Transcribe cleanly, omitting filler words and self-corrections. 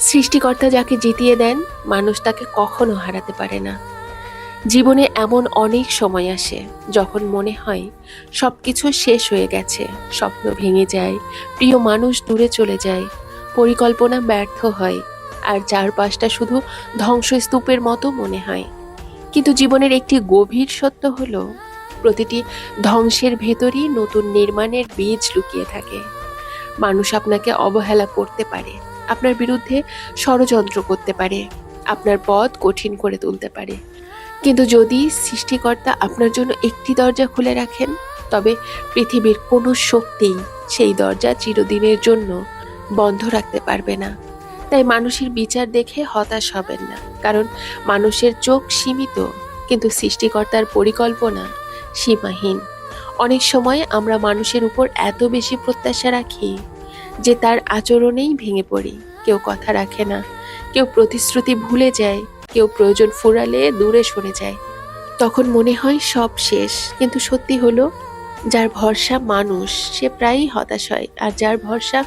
সৃষ্টিকর্তা যাকে জিতিয়ে দেন, মানুষ তাকে কখনো হারাতে পারে না। জীবনে এমন অনেক সময় আসে যখন মনে হয় সবকিছু শেষ হয়ে গেছে, স্বপ্ন ভেঙে যায়, প্রিয় মানুষ দূরে চলে যায়, পরিকল্পনা ব্যর্থ হয়, আর চারপাশটা শুধু ধ্বংসস্তূপের মতো মনে হয়। কিন্তু জীবনের একটি গভীর সত্য হলো, প্রতিটি ধ্বংসের ভেতরই নতুন নির্মাণের বীজ লুকিয়ে থাকে। মানুষ আপনাকে অবহেলা করতে পারে, আপনার বিরুদ্ধে ষড়যন্ত্র করতে পারে, আপনার পথ কঠিন করে তুলতে পারে, কিন্তু যদি সৃষ্টিকর্তা আপনার জন্য একটি দরজা খুলে রাখেন, তবে পৃথিবীর কোনো শক্তিই সেই দরজা চিরদিনের জন্য বন্ধ রাখতে পারবে না। তাই মানুষের বিচার দেখে হতাশ হবেন না, কারণ মানুষের চোখ সীমিত, কিন্তু সৃষ্টিকর্তার পরিকল্পনা সীমাহীন। অনেক সময় আমরা মানুষের উপর এত বেশি প্রত্যাশা রাখি যে তার আচরণেই ভেঙে পড়ি। কেউ কথা রাখে না, কেউ প্রতিশ্রুতি ভুলে যায়, কেউ প্রয়োজন ফুরালে দূরে সরে যায়। তখন মনে হয় সব শেষ, কিন্তু সত্যি হলো, যার ভরসা মানুষ সে প্রায়ই হতাশ হয়, আর যার ভরসা